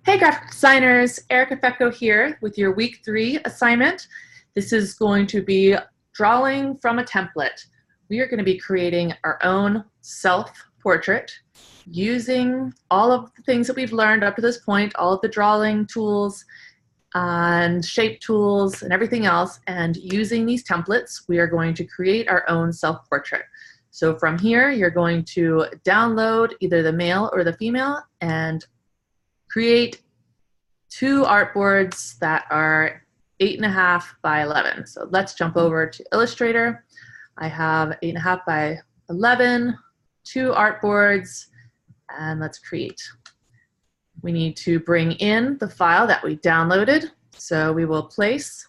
Hey graphic designers, Erica Fecco here with your week 3 assignment. This is going to be drawing from a template. We are going to be creating our own self-portrait using all of the things that we've learned up to this point, all of the drawing tools and shape tools and everything else, and using these templates, we are going to create our own self-portrait. So from here, you're going to download either the male or the female and create 2 artboards that are 8.5 by 11. So let's jump over to Illustrator. I have 8.5 by 11, 2 artboards, and let's create. We need to bring in the file that we downloaded. So we will place,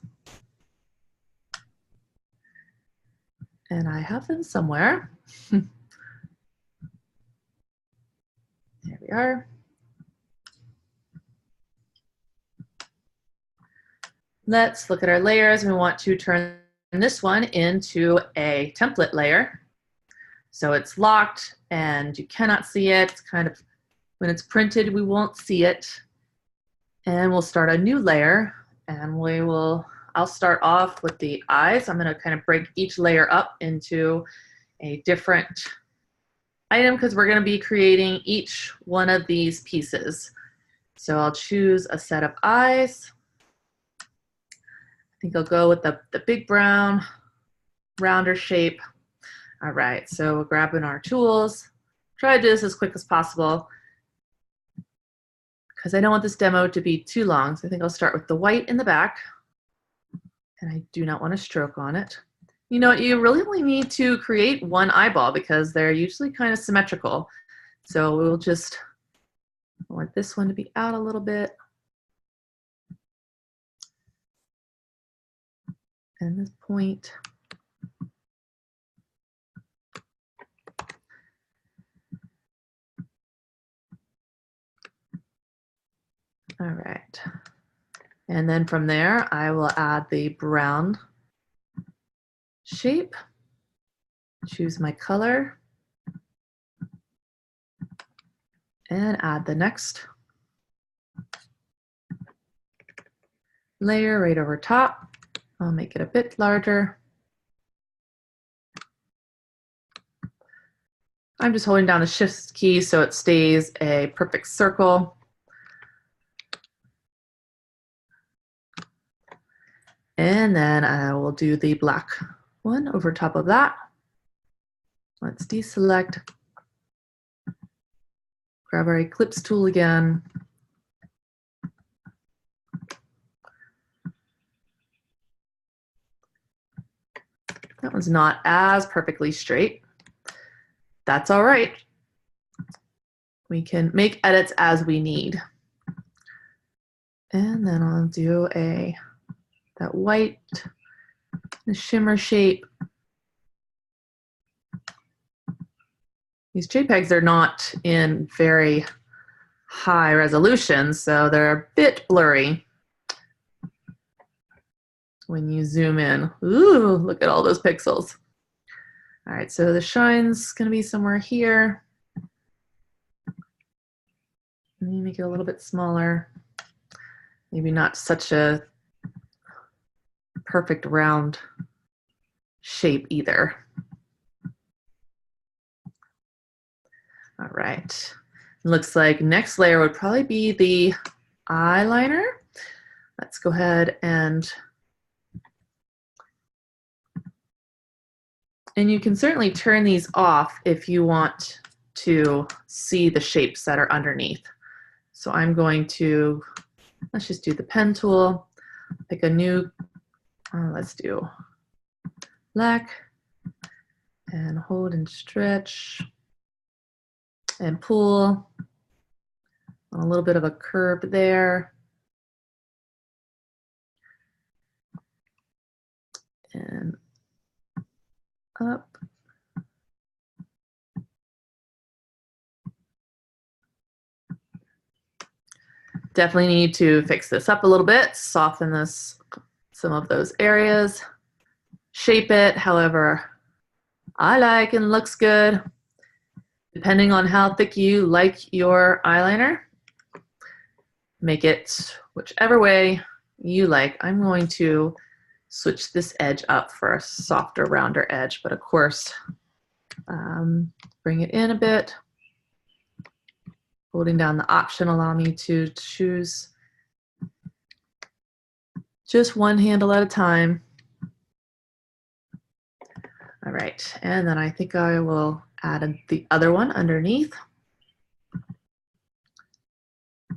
and I have them somewhere. There we are. Let's look at our layers. We want to turn this one into a template layer. So it's locked and you cannot see it. It's kind of, when it's printed, we won't see it. And we'll start a new layer and I'll start off with the eyes. I'm gonna kind of break each layer up into a different item because we're gonna be creating each one of these pieces. So I'll choose a set of eyes. I think I'll go with the big brown, rounder shape. All right, so we're grabbing our tools. Try to do this as quick as possible because I don't want this demo to be too long. So I think I'll start with the white in the back, and I do not want to stroke on it. You know, you really only need to create one eyeball because they're usually kind of symmetrical. So we'll just, I want this one to be out a little bit. And this point. All right. And then from there, I will add the brown shape, choose my color, and add the next layer right over top. I'll make it a bit larger. I'm just holding down the Shift key so it stays a perfect circle. And then I will do the black one over top of that. Let's deselect. Grab our Eclipse tool again. That one's not as perfectly straight. That's all right. We can make edits as we need. And then I'll do that white, the shimmer shape. These JPEGs are not in very high resolution, so they're a bit blurry when you zoom in. Ooh, look at all those pixels. All right, so the shine's gonna be somewhere here. Let me make it a little bit smaller. Maybe not such a perfect round shape either. All right, it looks like next layer would probably be the eyeliner. Let's go ahead and you can certainly turn these off if you want to see the shapes that are underneath. So I'm going to, let's just do the pen tool, pick a new, let's do black, and hold and stretch, and pull, a little bit of a curve there. And up. Definitely need to fix this up a little bit, soften this, some of those areas, shape it however I like and looks good. depending on how thick you like your eyeliner. make it whichever way you like. I'm going to switch this edge up for a softer, rounder edge, but of course, bring it in a bit. Holding down the Option allow me to choose just one handle at a time. All right, and then I think I will add the other one underneath.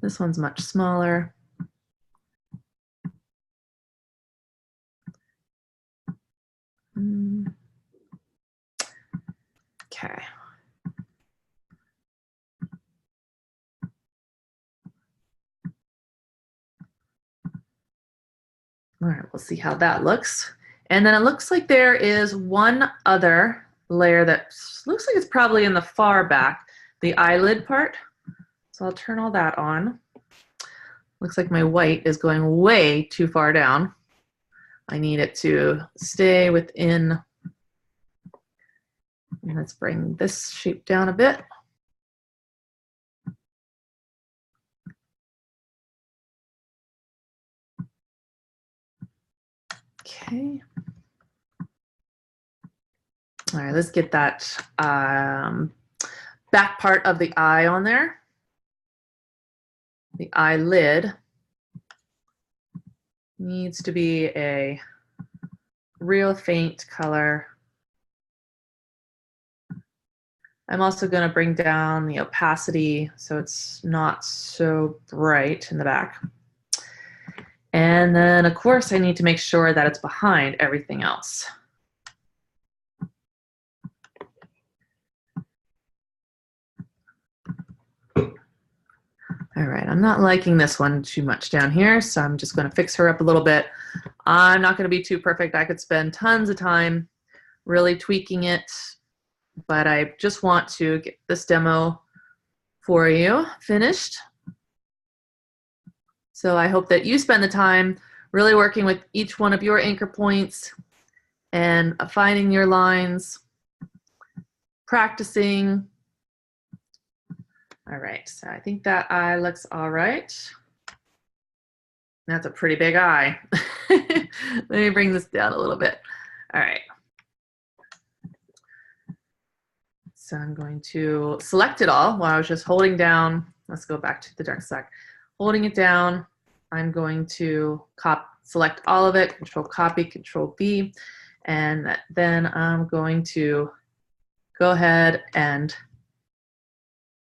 This one's much smaller. Okay. All right, we'll see how that looks. And then it looks like there is one other layer that looks like it's probably in the far back, the eyelid part. So I'll turn all that on. Looks like my white is going way too far down. I need it to stay within. Let's bring this shape down a bit. Okay. All right, let's get that back part of the eye on there. The eyelid needs to be a real faint color. I'm also going to bring down the opacity so it's not so bright in the back. And then, of course, I need to make sure that it's behind everything else. All right, I'm not liking this one too much down here, so I'm just going to fix her up a little bit. I'm not going to be too perfect. I could spend tons of time really tweaking it, but I just want to get this demo for you finished. So I hope that you spend the time really working with each one of your anchor points and finding your lines, practicing. All right, so I think that eye looks all right. That's a pretty big eye. Let me bring this down a little bit. All right. So I'm going to select it all while I was just holding down. Let's go back to the dark side. Holding it down, I'm going to select all of it, Control Copy, Control V, and then I'm going to go ahead and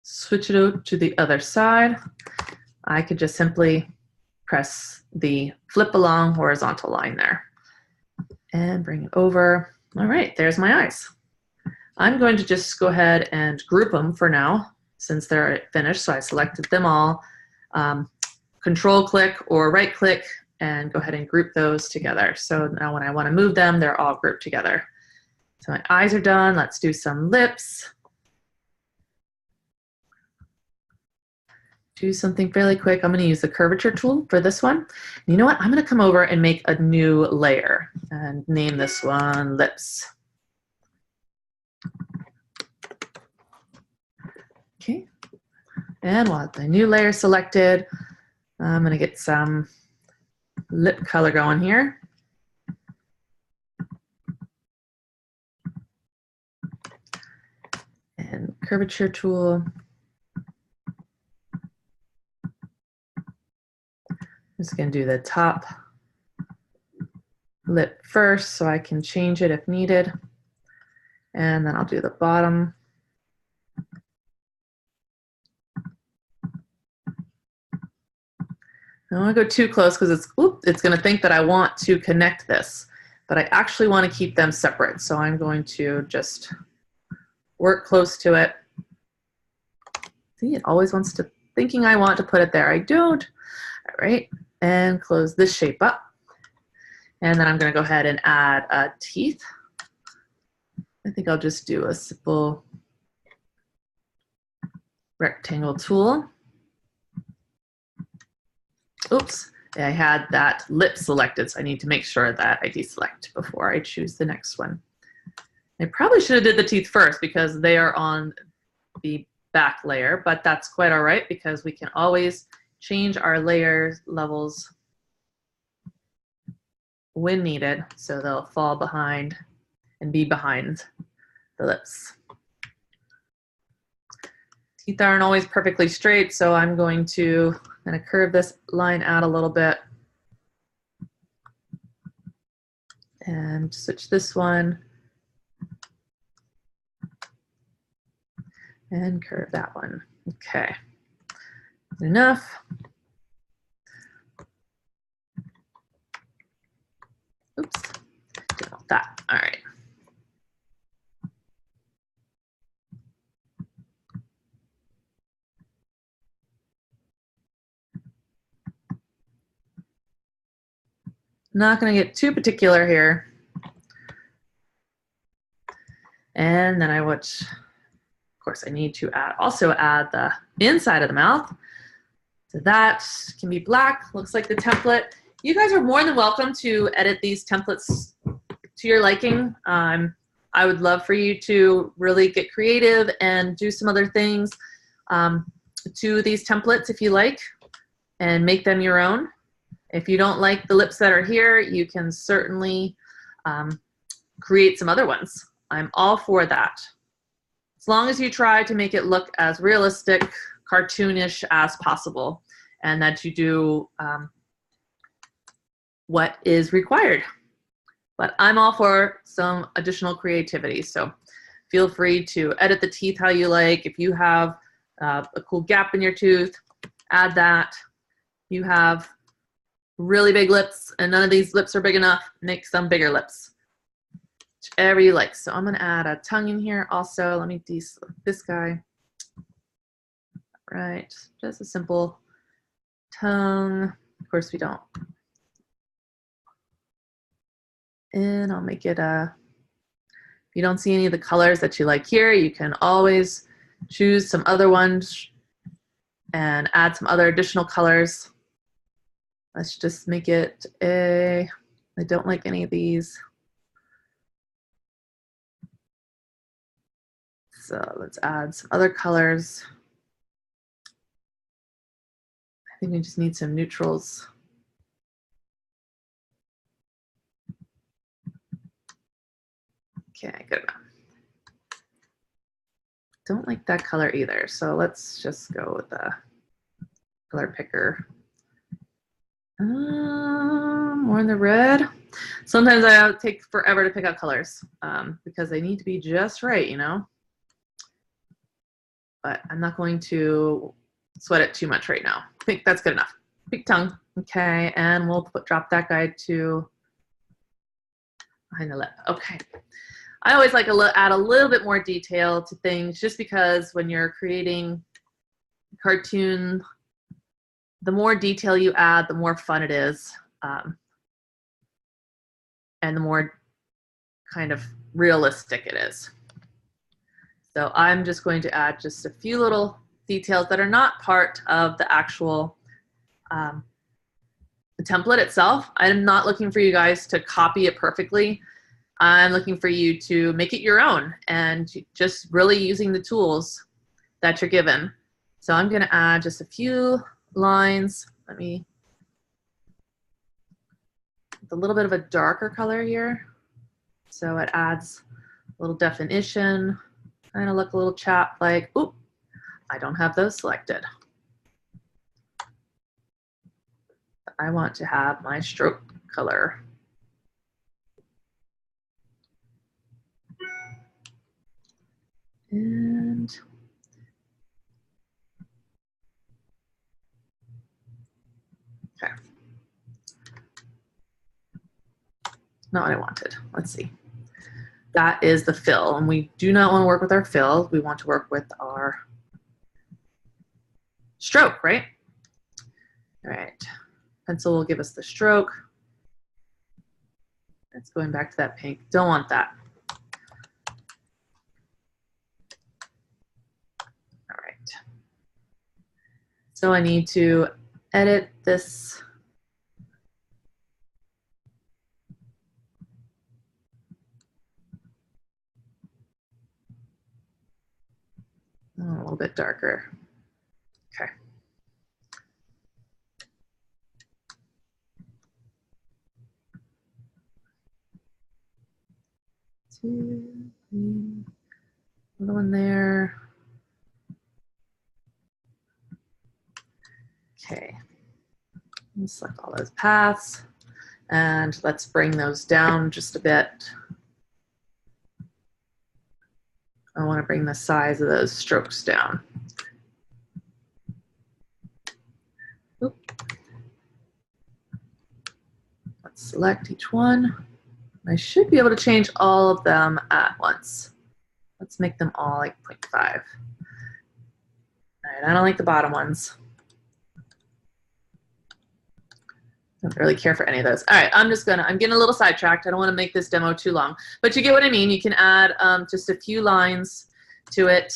switch it out to the other side. I could just simply press the flip along horizontal line there and bring it over. All right, there's my eyes. I'm going to just go ahead and group them for now since they're finished. So I selected them all. Control click or right click and go ahead and group those together. So now when I want to move them, they're all grouped together. So my eyes are done. Let's do some lips. Do something fairly quick. I'm going to use the curvature tool for this one. You know what? I'm going to come over and make a new layer and name this one lips. Okay. And while the new layer selected, I'm going to get some lip color going here. And curvature tool. I'm just going to do the top lip first so I can change it if needed. And then I'll do the bottom. I don't want to go too close because it's going to think that I want to connect this, but I actually want to keep them separate. So I'm going to just work close to it. See, it always wants to, thinking I want to put it there. I don't. All right, and close this shape up. And then I'm going to go ahead and add teeth. I think I'll just do a simple rectangle tool. Oops, I had that lip selected, so I need to make sure that I deselect before I choose the next one. I probably should have did the teeth first because they are on the back layer, but that's quite all right because we can always change our layer levels when needed, so they'll fall behind and be behind the lips. Teeth aren't always perfectly straight, so I'm going to kind of curve this line out a little bit and switch this one and curve that one. Okay, enough. Oops, didn't want that. All right. Not going to get too particular here. And then of course, I need to also add the inside of the mouth. So that can be black, looks like the template. You guys are more than welcome to edit these templates to your liking. I would love for you to really get creative and do some other things to these templates if you like, and make them your own. If you don't like the lips that are here, you can certainly create some other ones. I'm all for that. As long as you try to make it look as realistic, cartoonish as possible, and that you do what is required. But I'm all for some additional creativity, so feel free to edit the teeth how you like. If you have a cool gap in your tooth, add that. You have really big lips and none of these lips are big enough, make some bigger lips. Whichever you like. So I'm going to add a tongue in here also. Let me deselect this guy. Right, just a simple tongue. Of course we don't. And I'll make it if you don't see any of the colors that you like here, you can always choose some other ones and add some other additional colors. Let's just make it I don't like any of these. So let's add some other colors. I think we just need some neutrals. Okay, good enough. Don't like that color either, so let's just go with the color picker. More in the red. Sometimes I take forever to pick out colors because they need to be just right, you know? But I'm not going to sweat it too much right now. I think that's good enough. Big tongue. Okay, and we'll drop that guy to behind the lip. Okay. I always like to add a little bit more detail to things just because when you're creating a cartoon, the more detail you add, the more fun it is. And the more kind of realistic it is. So I'm just going to add just a few little details that are not part of the actual the template itself. I'm not looking for you guys to copy it perfectly. I'm looking for you to make it your own and just really using the tools that you're given. So I'm going to add just a few lines. Let me, with a little bit of a darker color here. So it adds a little definition, kind of look a little chap like, oop, I don't have those selected. I want to have my stroke color. And okay. Not what I wanted. Let's see. That is the fill, and we do not want to work with our fill. We want to work with our stroke, right? All right. Pencil will give us the stroke. It's going back to that pink. Don't want that. All right. So I need to edit this. A little bit darker. Okay. 2, 3, another one there. Okay, select all those paths, and let's bring those down just a bit. I want to bring the size of those strokes down. Oop. Let's select each one. I should be able to change all of them at once. Let's make them all like 0.5. All right, I don't like the bottom ones. Don't really care for any of those. All right, I'm getting a little sidetracked. I don't want to make this demo too long, but you get what I mean. You can add just a few lines to it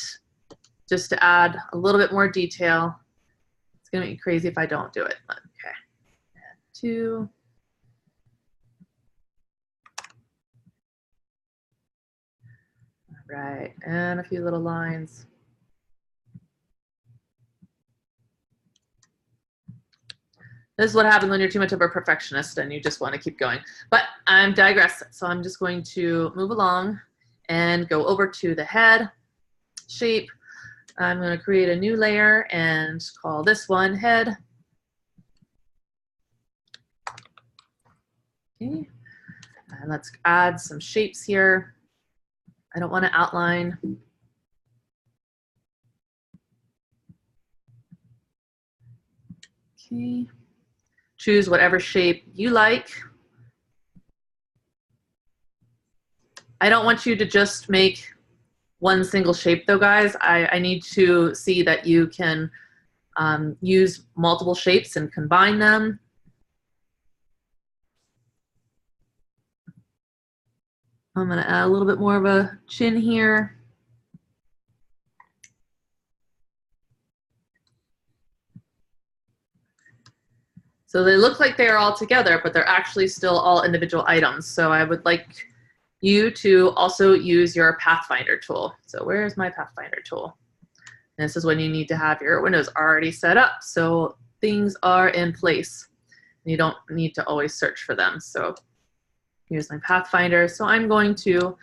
just to add a little bit more detail. It's gonna make me crazy if I don't do it. Okay, and 2. All right, and a few little lines. This is what happens when you're too much of a perfectionist and you just want to keep going. But I'm digressing, so I'm just going to move along and go over to the head shape. I'm going to create a new layer and call this one head. Okay, and let's add some shapes here. I don't want to outline. Okay. Choose whatever shape you like. I don't want you to just make one single shape though, guys. I need to see that you can use multiple shapes and combine them. I'm gonna add a little bit more of a chin here. So they look like they are all together, but they're actually still all individual items. So I would like you to also use your Pathfinder tool. So where's my Pathfinder tool? And this is when you need to have your windows already set up so things are in place. You don't need to always search for them. So here's my Pathfinder. So I'm going to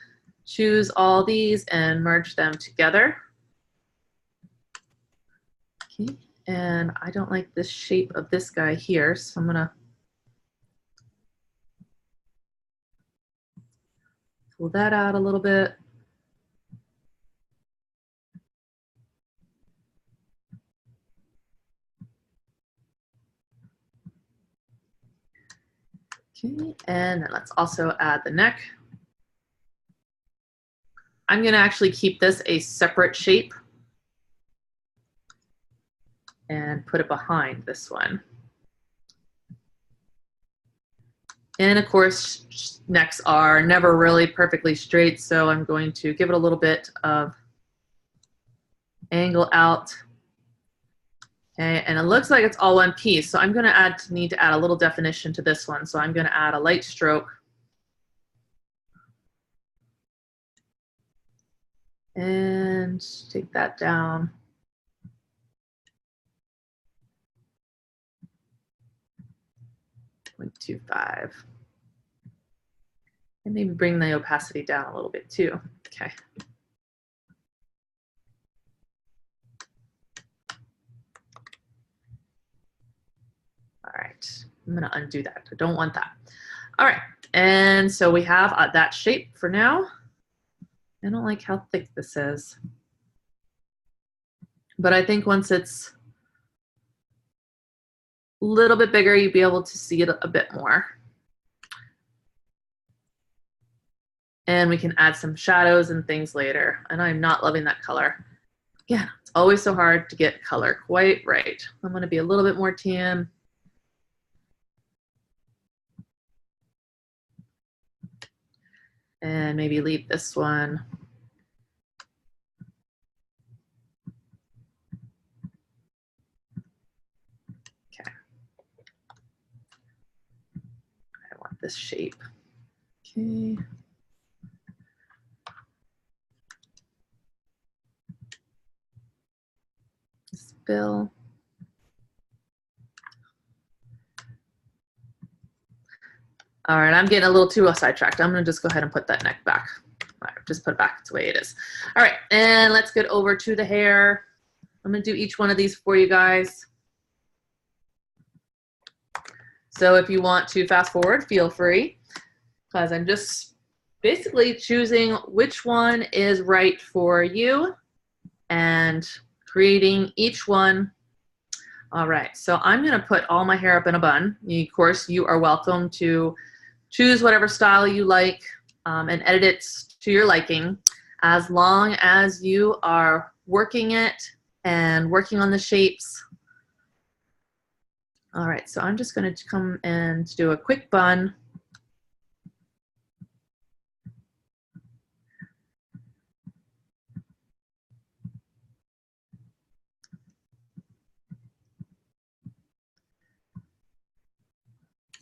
choose all these and merge them together. Okay. And I don't like this shape of this guy here, so I'm gonna pull that out a little bit. Okay, and then let's also add the neck. I'm gonna actually keep this a separate shape and put it behind this one. And of course, necks are never really perfectly straight, so I'm going to give it a little bit of angle out. Okay, and it looks like it's all one piece, so I'm gonna need to add a little definition to this one. So I'm gonna add a light stroke. And take that down. .25. And maybe bring the opacity down a little bit too. Okay. All right, I'm gonna undo that. I don't want that. All right, and so we have that shape for now. I don't like how thick this is. But I think once it's a little bit bigger, you'll be able to see it a bit more. And we can add some shadows and things later. And I'm not loving that color. Yeah, it's always so hard to get color quite right. I'm gonna be a little bit more tan. And maybe leave this one. Okay. I want this shape. Okay. Spill. All right, I'm getting a little too sidetracked. I'm gonna just go ahead and put that neck back. just put it back the way it is. All right, and let's get over to the hair. I'm gonna do each one of these for you guys. So if you want to fast forward, feel free, because I'm just basically choosing which one is right for you and creating each one. All right, so I'm gonna put all my hair up in a bun. Of course, you are welcome to choose whatever style you like and edit it to your liking, as long as you are working it and working on the shapes. All right, so I'm just going to come and do a quick bun.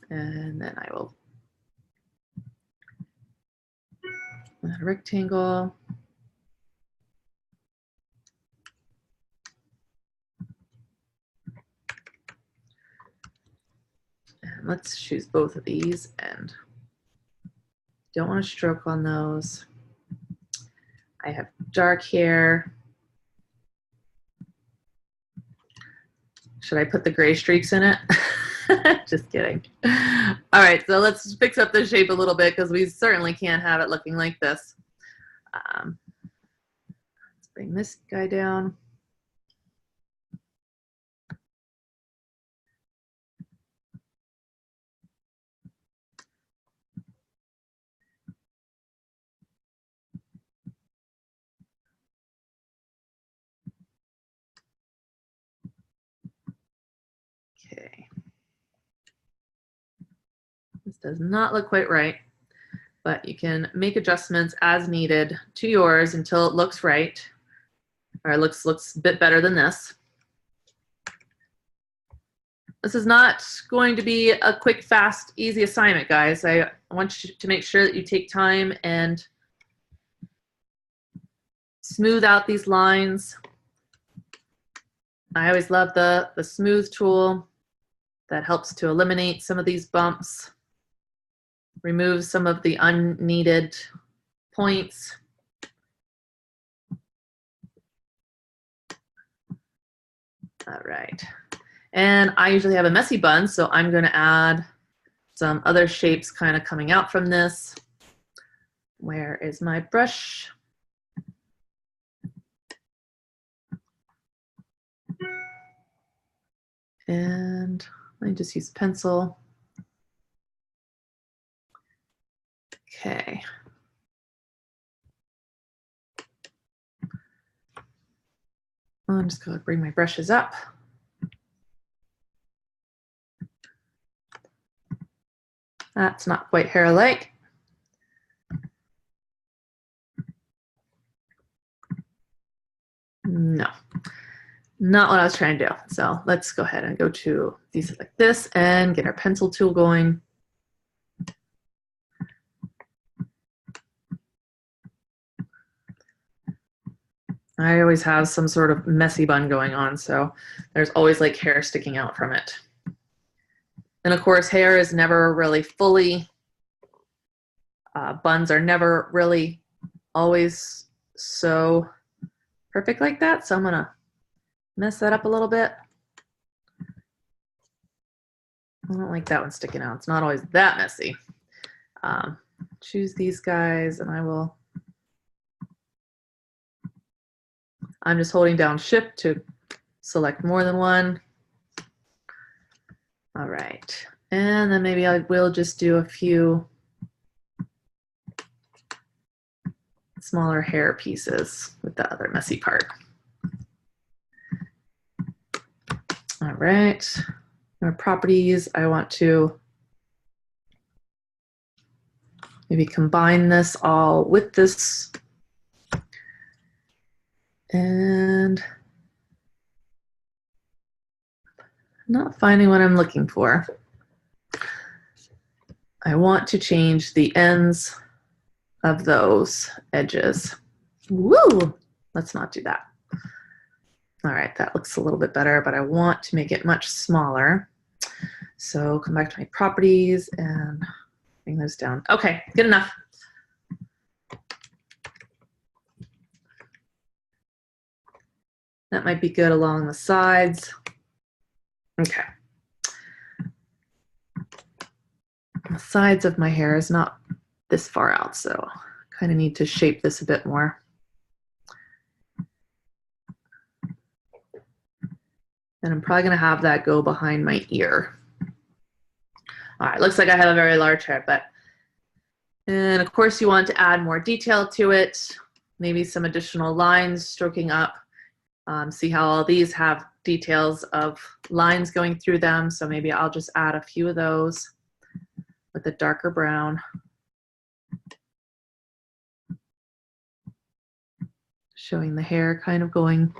And then I will add a rectangle. And let's choose both of these, and don't want to stroke on those. I have dark hair. Should I put the gray streaks in it? Just kidding. All right, so let's fix up the shape a little bit, because we certainly can't have it looking like this. Let's bring this guy down. Okay. This does not look quite right, but you can make adjustments as needed to yours until it looks right, or it looks a bit better than this. This is not going to be a quick, fast, easy assignment, guys. I want you to make sure that you take time and smooth out these lines. I always love the smooth tool. That helps to eliminate some of these bumps, remove some of the unneeded points. All right. And I usually have a messy bun, so I'm going to add some other shapes kind of coming out from this. Where is my brush? And let me just use pencil. Okay. I'm just going to bring my brushes up. That's not quite hair-like. No, not what I was trying to do. So let's go ahead and go to these like this and get our pencil tool going. I always have some sort of messy bun going on, so there's always like hair sticking out from it. And of course, hair is never really fully, buns are never really always so perfect like that. So I'm gonna mess that up a little bit. I don't like that one sticking out. It's not always that messy. Choose these guys, and I'm just holding down Shift to select more than one. All right, and then maybe I will just do a few smaller hair pieces with the other messy part. All right, our properties, I want to maybe combine this all with this. And not finding what I'm looking for. I want to change the ends of those edges. Woo! Let's not do that. All right, that looks a little bit better, but I want to make it much smaller. So come back to my properties and bring those down. Okay, good enough. That might be good along the sides. Okay. The sides of my hair is not this far out, so I kind of need to shape this a bit more. And I'm probably gonna have that go behind my ear. All right, looks like I have a very large haircut. And of course you want to add more detail to it, maybe some additional lines stroking up. See how all these have details of lines going through them, so maybe I'll just add a few of those with a darker brown. Showing the hair kind of going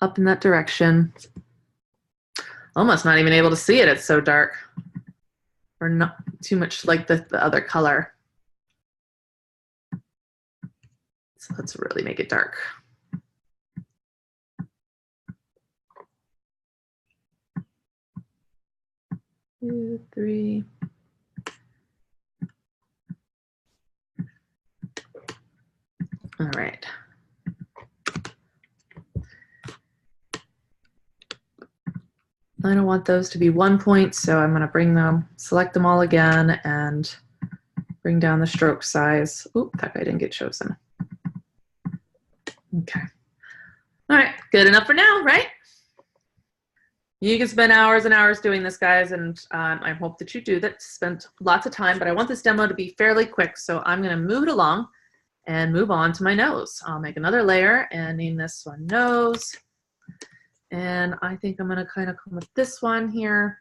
up in that direction. Almost not even able to see it, it's so dark. Or not too much like the other color. So let's really make it dark. 2, 3. All right. I don't want those to be 1 point, so I'm going to bring them, select them all again, and bring down the stroke size. Oop, that guy didn't get chosen. Okay. All right, good enough for now, right? You can spend hours and hours doing this, guys, and I hope that you do that. Spend lots of time, but I want this demo to be fairly quick, so I'm going to move it along and move on to my nose. I'll make another layer and name this one nose. And I think I'm going to kind of come with this one here.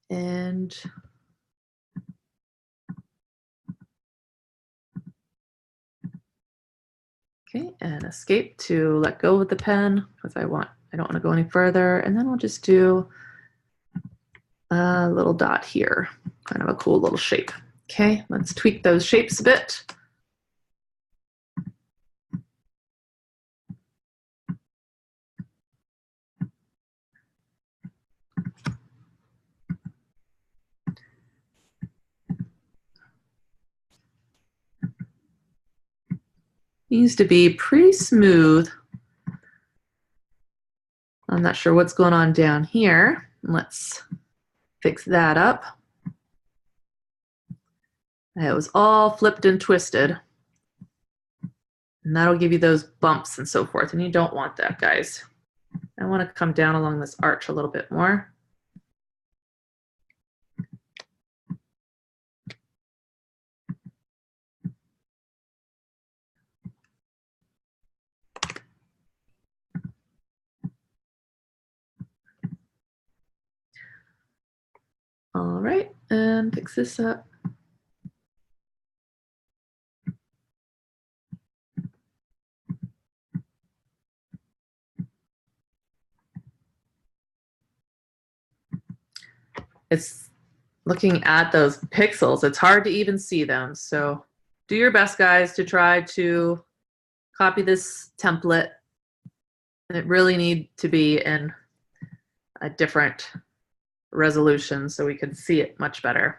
And okay, and escape to let go of the pen because I don't want to go any further. And then we'll just do a little dot here, kind of a cool little shape. Okay, let's tweak those shapes a bit. Needs to be pretty smooth. I'm not sure what's going on down here. Let's fix that up. It was all flipped and twisted. And that'll give you those bumps and so forth. And you don't want that, guys. I want to come down along this arch a little bit more. All right, and fix this up. It's looking at those pixels, it's hard to even see them. So do your best, guys, to try to copy this template. It really needs to be in a different resolution so we can see it much better.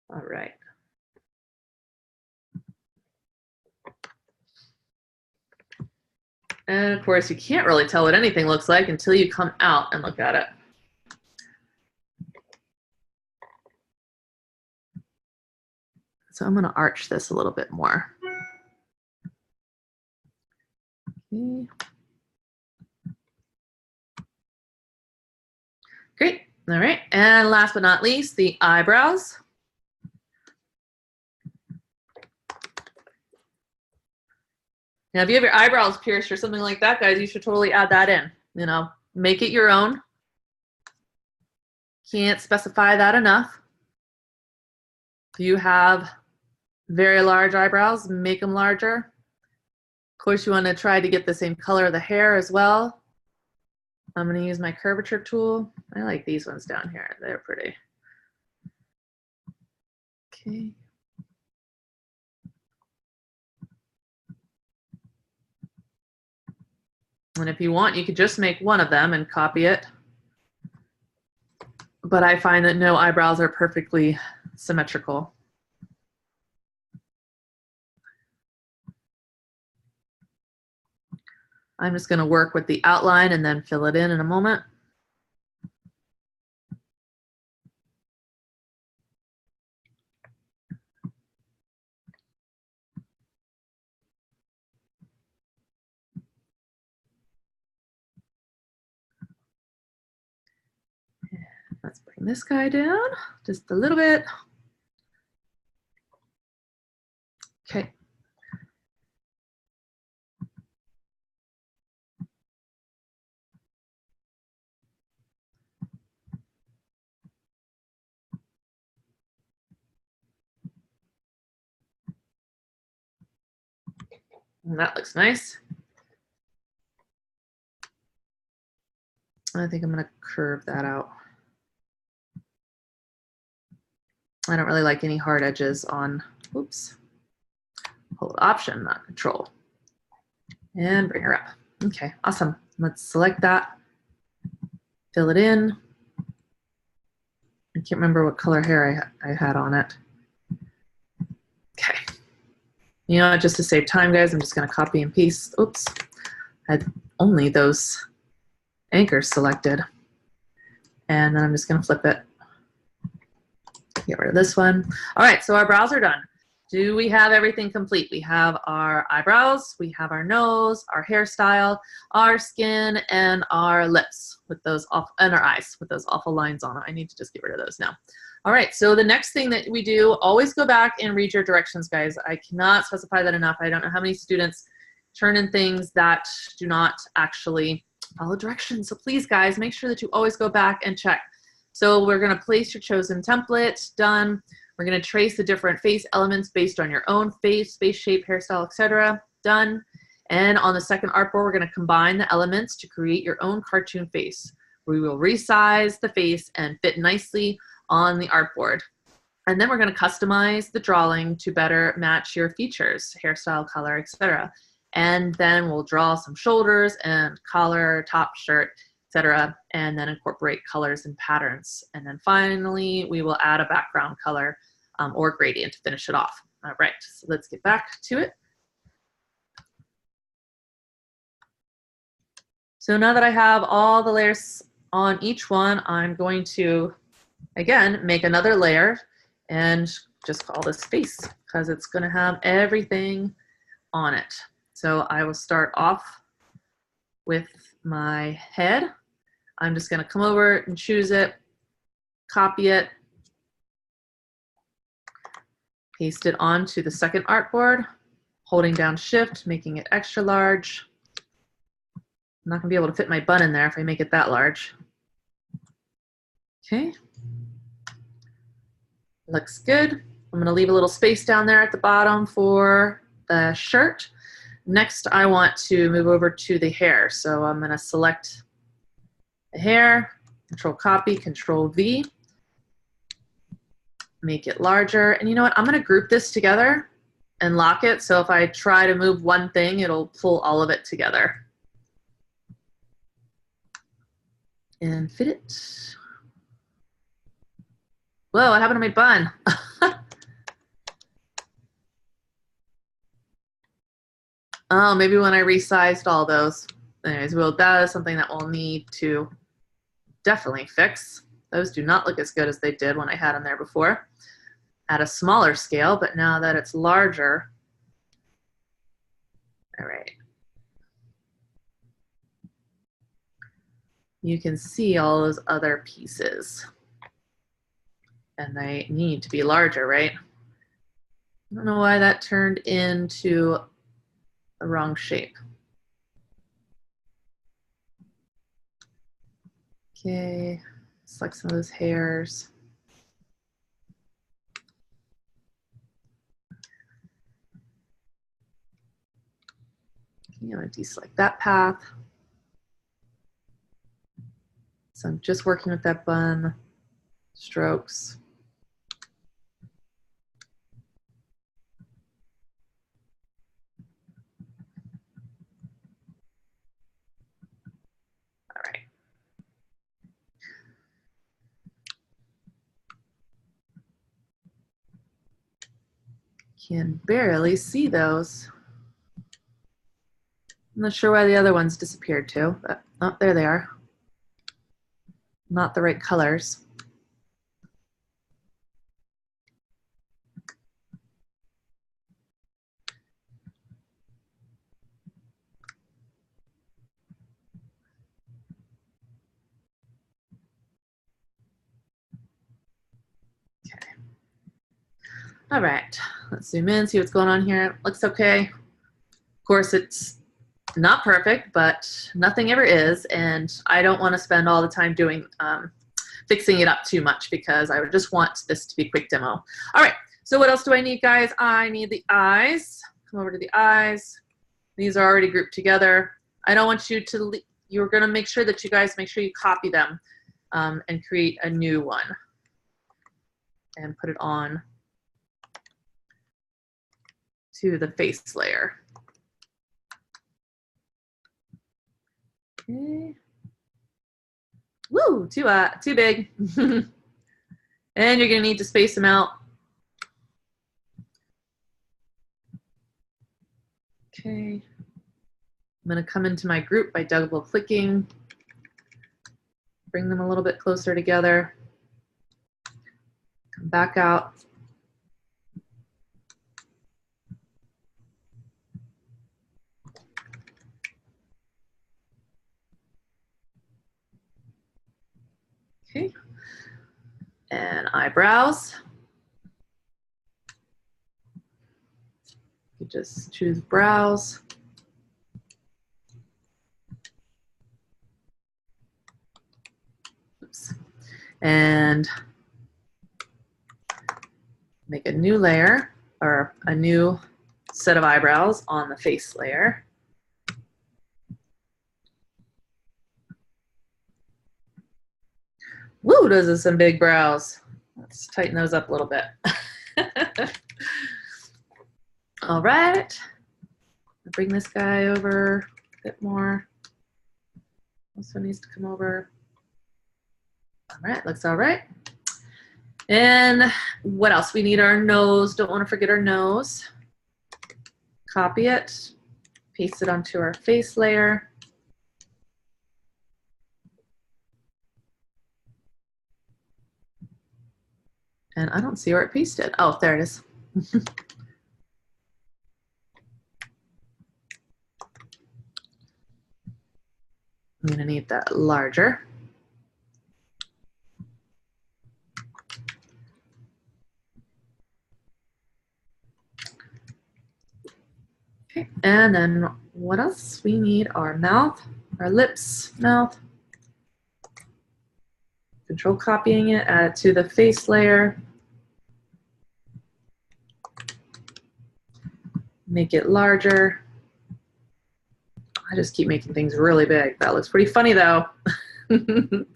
All right. And of course, you can't really tell what anything looks like until you come out and look at it. So I'm going to arch this a little bit more. Okay. Great. All right. And last but not least, the eyebrows. Now, if you have your eyebrows pierced or something like that, guys, you should totally add that in. You know, make it your own. Can't specify that enough. If you have very large eyebrows, make them larger. Of course, you want to try to get the same color of the hair as well. I'm going to use my curvature tool. I like these ones down here. They're pretty. Okay. And if you want, you could just make one of them and copy it. But I find that no eyebrows are perfectly symmetrical. I'm just going to work with the outline and then fill it in a moment. Let's bring this guy down just a little bit. Okay. And that looks nice. I think I'm going to curve that out. I don't really like any hard edges on, oops, hold Option, not Control. And bring her up. Okay, awesome. Let's select that, fill it in. I can't remember what color hair I had on it. Okay. You know, just to save time, guys, I'm just going to copy and paste. Oops, I had only those anchors selected. And then I'm just going to flip it. Get rid of this one. All right, so our brows are done. Do we have everything complete? We have our eyebrows, we have our nose, our hairstyle, our skin, and our lips with those off, and our eyes with those awful lines on it. I need to just get rid of those now. All right, so the next thing that we do, always go back and read your directions, guys. I cannot specify that enough. I don't know how many students turn in things that do not actually follow directions. So please, guys, make sure that you always go back and check. So we're going to place your chosen template, done. We're going to trace the different face elements based on your own face shape, hairstyle, etc. Done. And on the second artboard, we're going to combine the elements to create your own cartoon face. We will resize the face and fit nicely on the artboard. And then we're going to customize the drawing to better match your features, hairstyle, color, etc. And then we'll draw some shoulders and collar, top, shirt, etc., and then incorporate colors and patterns. And then finally, we will add a background color or gradient to finish it off. All right, so let's get back to it. So now that I have all the layers on each one, I'm going to, again, make another layer and just call this face because it's going to have everything on it. So I will start off with my head. I'm just going to come over and choose it, copy it, paste it onto the second artboard, holding down Shift, making it extra large. I'm not going to be able to fit my bun in there if I make it that large. Okay. Looks good. I'm going to leave a little space down there at the bottom for the shirt. Next, I want to move over to the hair. So I'm going to select the hair, Control Copy, Control V, make it larger. And you know what? I'm going to group this together and lock it. So if I try to move one thing, it'll pull all of it together. And fit it. Whoa, what happened to my bun? Oh, maybe when I resized all those. Anyways, well, that is something that we'll need to definitely fix. Those do not look as good as they did when I had them there before at a smaller scale, but now that it's larger. All right. You can see all those other pieces. And they need to be larger, right? I don't know why that turned into the wrong shape. Okay, select some of those hairs. I'm going to deselect that path. So I'm just working with that bun, strokes. All right. Can barely see those. I'm not sure why the other ones disappeared too, but oh, there they are. Not the right colors. Okay. All right, let's zoom in, see what's going on here. Looks okay. Of course, it's not perfect, but nothing ever is, and I don't want to spend all the time doing fixing it up too much because I would just want this to be a quick demo. All right, so what else do I need, guys? I need the eyes. Come over to the eyes. These are already grouped together. I don't want you to, you're gonna make sure that you guys make sure you copy them and create a new one and put it on to the face layer. Okay. Woo, too big. And you're gonna need to space them out. Okay. I'm gonna come into my group by double clicking, bring them a little bit closer together, come back out. Okay. And eyebrows. You just choose brows. Oops. And make a new layer or a new set of eyebrows on the face layer. Woo, those are some big brows. Let's tighten those up a little bit. All right, bring this guy over a bit more. Also needs to come over. All right, looks all right. And what else? We need our nose. Don't want to forget our nose. Copy it, paste it onto our face layer. And I don't see where it pasted. Oh, there it is. I'm gonna need that larger. Okay, and then what else? We need our mouth, our lips, mouth. Control copying it, add it to the face layer. Make it larger. I just keep making things really big. That looks pretty funny though. You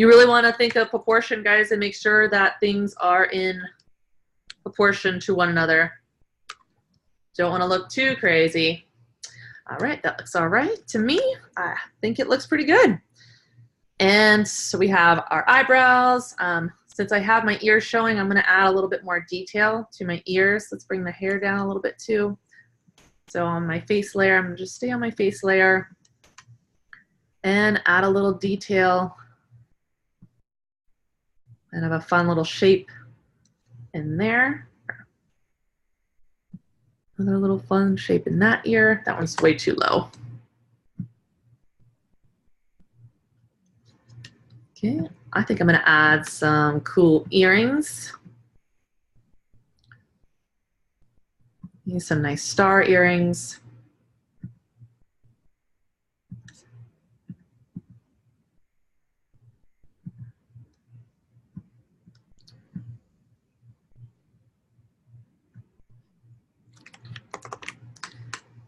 really want to think of proportion, guys, and make sure that things are in proportion to one another. Don't want to look too crazy. All right, that looks all right to me. I think it looks pretty good. And so we have our eyebrows. Since I have my ears showing, I'm going to add a little bit more detail to my ears. Let's bring the hair down a little bit too. So on my face layer, I'm going to just stay on my face layer and add a little detail and have a fun little shape in there. Another little fun shape in that ear. That one's way too low. Okay, I think I'm gonna add some cool earrings. Use some nice star earrings.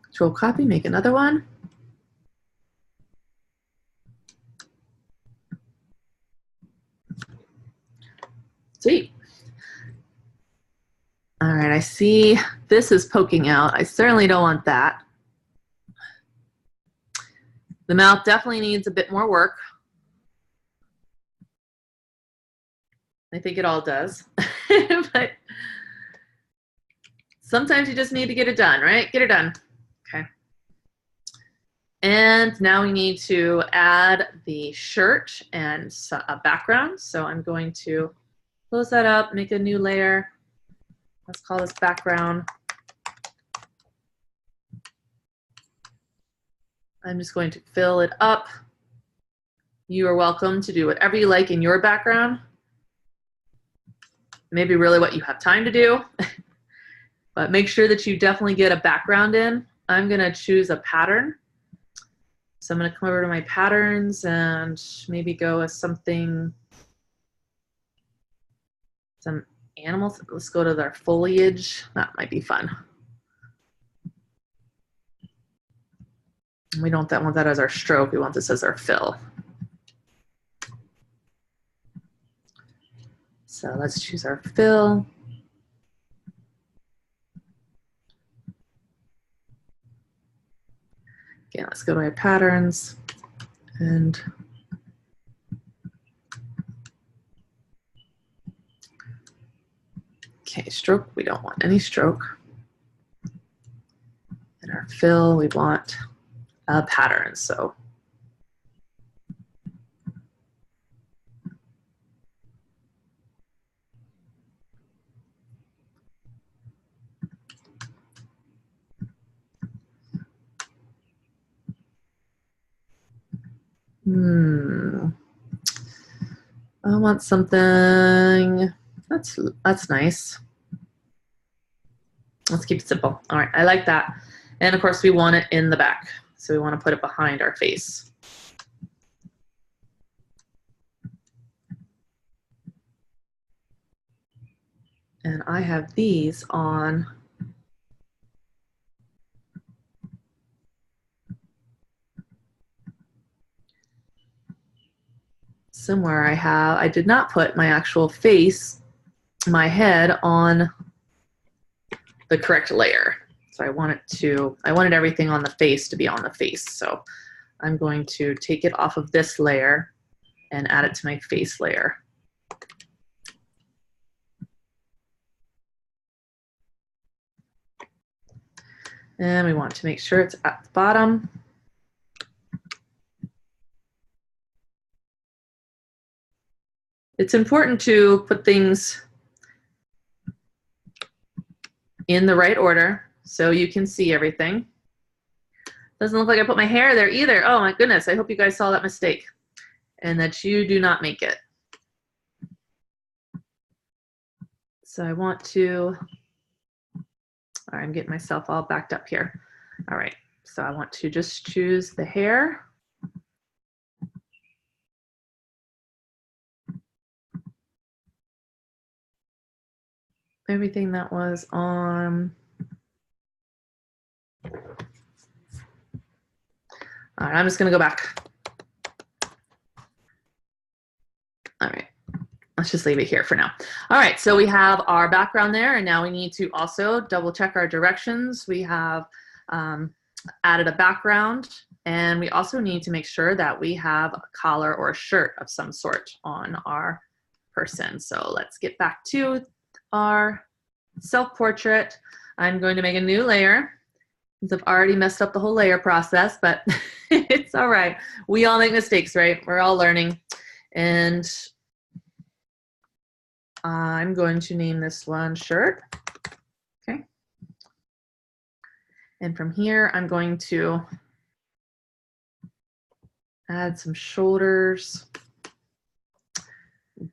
Control copy, make another one. Sweet. All right, I see this is poking out. I certainly don't want that. The mouth definitely needs a bit more work. I think it all does. But sometimes you just need to get it done, right? Get it done. And now we need to add the shirt and a background. So I'm going to close that up, make a new layer. Let's call this background. I'm just going to fill it up. You are welcome to do whatever you like in your background. Maybe really what you have time to do. But make sure that you definitely get a background in. I'm going to choose a pattern. So I'm going to come over to my patterns and maybe go with something, some animals. Let's go to their foliage. That might be fun. We don't want that as our stroke. We want this as our fill. So let's choose our fill. Again, let's go to our patterns and okay, stroke, we don't want any stroke. And our fill, we want a pattern. So I want something that's nice. Let's keep it simple. All right, I like that. And of course we want it in the back. So we want to put it behind our face. And I have these on somewhere. I did not put my actual face, my head on the correct layer. So I wanted everything on the face to be on the face. So I'm going to take it off of this layer and add it to my face layer. And we want to make sure it's at the bottom. It's important to put things in the right order so you can see everything. Doesn't look like I put my hair there either. Oh my goodness, I hope you guys saw that mistake and that you do not make it. So I want to, all right, I'm getting myself all backed up here. All right, so I want to just choose the hair. Everything that was on. All right, I'm just gonna go back. All right, let's just leave it here for now. All right, so we have our background there, and now we need to also double check our directions. We have added a background, and we also need to make sure that we have a collar or a shirt of some sort on our person. So let's get back to our self-portrait. I'm going to make a new layer. I've already messed up the whole layer process, but it's all right. We all make mistakes, right? We're all learning. And I'm going to name this one shirt. Okay. And from here, I'm going to add some shoulders.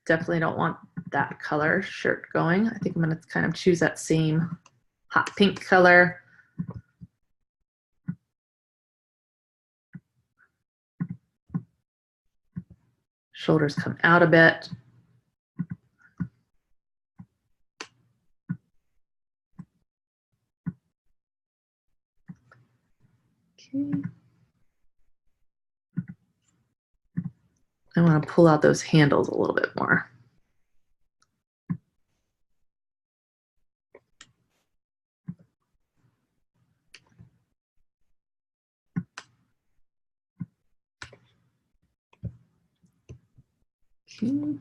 Definitely don't want that color shirt going. I think I'm going to kind of choose that same hot pink color. Shoulders come out a bit. Okay. I want to pull out those handles a little bit more. Okay.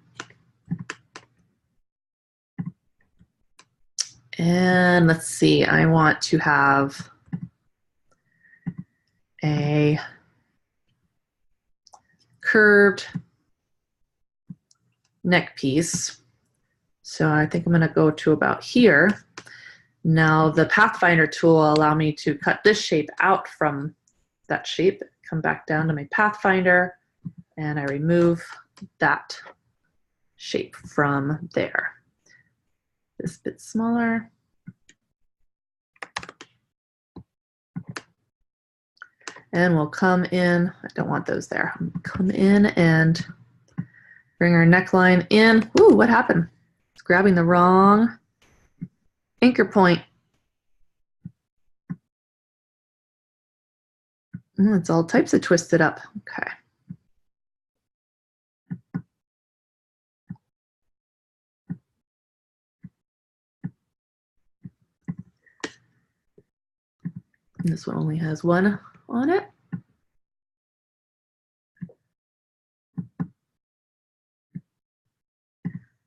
And let's see, I want to have a curved neck piece. So I think I'm going to go to about here. Now the Pathfinder tool will allow me to cut this shape out from that shape, come back down to my Pathfinder, and I remove that shape from there. This bit smaller. And we'll come in, I don't want those there. Come in and bring our neckline in. Ooh, what happened? It's grabbing the wrong anchor point. It's all types of twisted up. Okay. And this one only has one on it.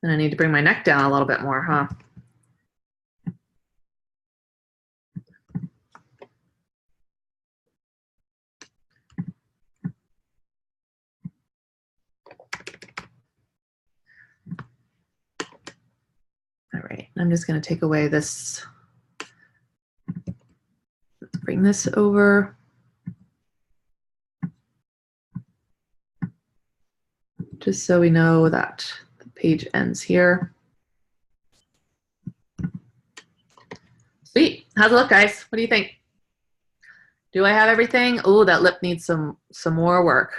And I need to bring my neck down a little bit more, huh? All right, I'm just going to take away this. Let's bring this over. Just so we know that the page ends here. Sweet. How's it look, guys? What do you think? Do I have everything? Oh, that lip needs some more work.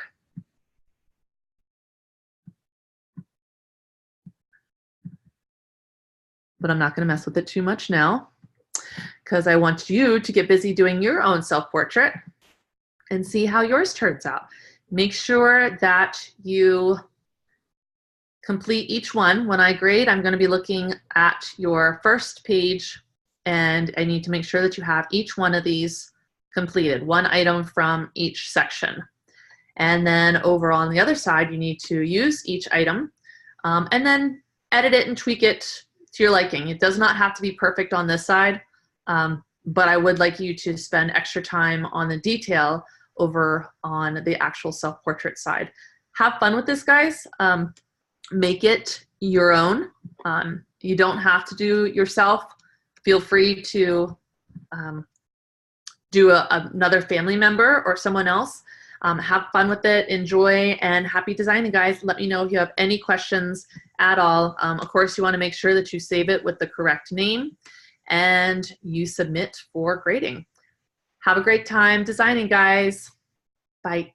But I'm not going to mess with it too much now because I want you to get busy doing your own self-portrait and see how yours turns out. Make sure that you complete each one. When I grade, I'm going to be looking at your first page, and I need to make sure that you have each one of these completed, one item from each section. And then over on the other side, you need to use each item and then edit it and tweak it to your liking. It does not have to be perfect on this side, but I would like you to spend extra time on the detail over on the actual self-portrait side. Have fun with this, guys. Make it your own. You don't have to do yourself. Feel free to do another family member or someone else. Have fun with it, enjoy, and happy designing, guys. Let me know if you have any questions at all. Of course, you want to make sure that you save it with the correct name and you submit for grading. Have a great time designing, guys. Bye.